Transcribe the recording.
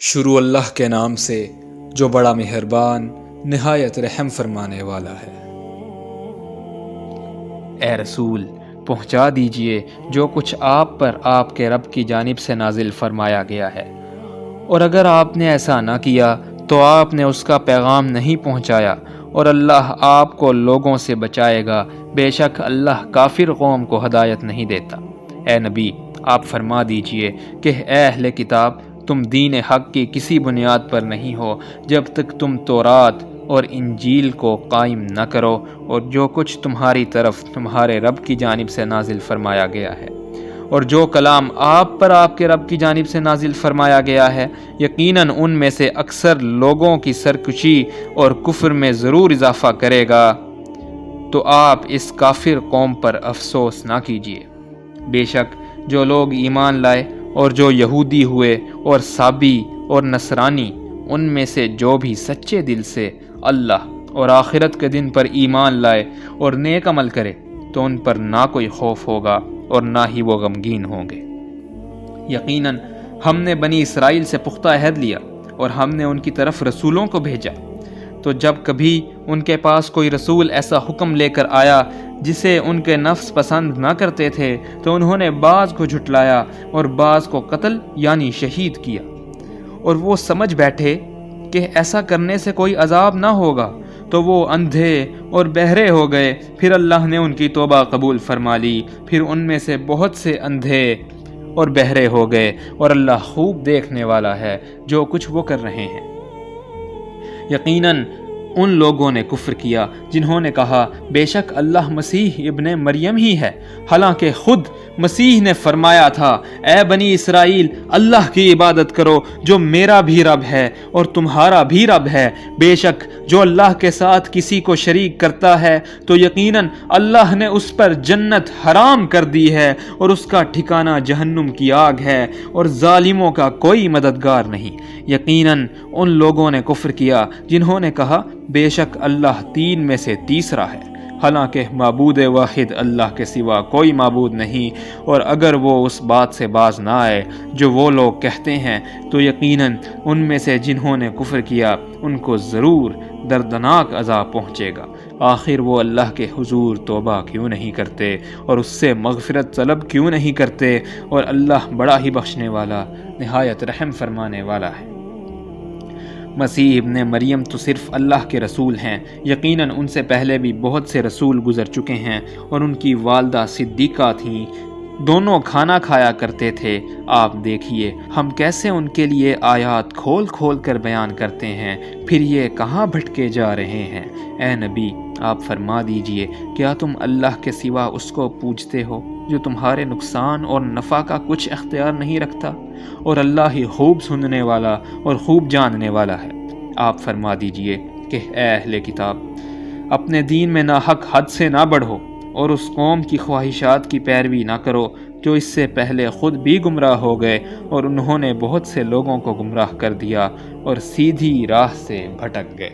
شروع اللہ کے نام سے جو بڑا مہربان نہایت رحم فرمانے والا ہے۔ اے رسول، پہنچا دیجئے جو کچھ آپ پر آپ کے رب کی جانب سے نازل فرمایا گیا ہے، اور اگر آپ نے ایسا نہ کیا تو آپ نے اس کا پیغام نہیں پہنچایا، اور اللہ آپ کو لوگوں سے بچائے گا، بے شک اللہ کافر قوم کو ہدایت نہیں دیتا۔ اے نبی، آپ فرما دیجئے کہ اے اہل کتاب، تم دین حق کی کسی بنیاد پر نہیں ہو جب تک تم تورات اور انجیل کو قائم نہ کرو، اور جو کچھ تمہاری طرف تمہارے رب کی جانب سے نازل فرمایا گیا ہے، اور جو کلام آپ پر آپ کے رب کی جانب سے نازل فرمایا گیا ہے، یقیناً ان میں سے اکثر لوگوں کی سرکشی اور کفر میں ضرور اضافہ کرے گا، تو آپ اس کافر قوم پر افسوس نہ کیجیے۔ بے شک جو لوگ ایمان لائے اور جو یہودی ہوئے اور سابی اور نصرانی، ان میں سے جو بھی سچے دل سے اللہ اور آخرت کے دن پر ایمان لائے اور نیک عمل کرے، تو ان پر نہ کوئی خوف ہوگا اور نہ ہی وہ غمگین ہوں گے۔ یقیناً ہم نے بنی اسرائیل سے پختہ عہد لیا اور ہم نے ان کی طرف رسولوں کو بھیجا، تو جب کبھی ان کے پاس کوئی رسول ایسا حکم لے کر آیا جسے ان کے نفس پسند نہ کرتے تھے، تو انہوں نے بعض کو جھٹلایا اور بعض کو قتل یعنی شہید کیا، اور وہ سمجھ بیٹھے کہ ایسا کرنے سے کوئی عذاب نہ ہوگا، تو وہ اندھے اور بہرے ہو گئے۔ پھر اللہ نے ان کی توبہ قبول فرما لی، پھر ان میں سے بہت سے اندھے اور بہرے ہو گئے، اور اللہ خوب دیکھنے والا ہے جو کچھ وہ کر رہے ہیں۔ یقیناً ان لوگوں نے کفر کیا جنہوں نے کہا بے شک اللہ مسیح ابن مریم ہی ہے، حالانکہ خود مسیح نے فرمایا تھا اے بنی اسرائیل، اللہ کی عبادت کرو جو میرا بھی رب ہے اور تمہارا بھی رب ہے۔ بے شک جو اللہ کے ساتھ کسی کو شریک کرتا ہے تو یقیناً اللہ نے اس پر جنت حرام کر دی ہے، اور اس کا ٹھکانہ جہنم کی آگ ہے، اور ظالموں کا کوئی مددگار نہیں۔ یقیناً ان لوگوں نے کفر کیا جنہوں نے کہا بے شک اللہ تین میں سے تیسرا ہے، حالانکہ معبود واحد اللہ کے سوا کوئی معبود نہیں، اور اگر وہ اس بات سے باز نہ آئے جو وہ لوگ کہتے ہیں، تو یقیناً ان میں سے جنہوں نے کفر کیا ان کو ضرور دردناک عذاب پہنچے گا۔ آخر وہ اللہ کے حضور توبہ کیوں نہیں کرتے اور اس سے مغفرت طلب کیوں نہیں کرتے، اور اللہ بڑا ہی بخشنے والا نہایت رحم فرمانے والا ہے۔ مسیح ابن مریم تو صرف اللہ کے رسول ہیں، یقیناً ان سے پہلے بھی بہت سے رسول گزر چکے ہیں، اور ان کی والدہ صدیقہ تھیں، دونوں کھانا کھایا کرتے تھے۔ آپ دیکھیے ہم کیسے ان کے لیے آیات کھول کھول کر بیان کرتے ہیں، پھر یہ کہاں بھٹکے جا رہے ہیں۔ اے نبی، آپ فرما دیجئے کیا تم اللہ کے سوا اس کو پوجتے ہو جو تمہارے نقصان اور نفع کا کچھ اختیار نہیں رکھتا، اور اللہ ہی خوب سننے والا اور خوب جاننے والا ہے۔ آپ فرما دیجئے کہ اے اہل کتاب، اپنے دین میں ناحق حد سے نہ بڑھو، اور اس قوم کی خواہشات کی پیروی نہ کرو جو اس سے پہلے خود بھی گمراہ ہو گئے، اور انہوں نے بہت سے لوگوں کو گمراہ کر دیا اور سیدھی راہ سے بھٹک گئے۔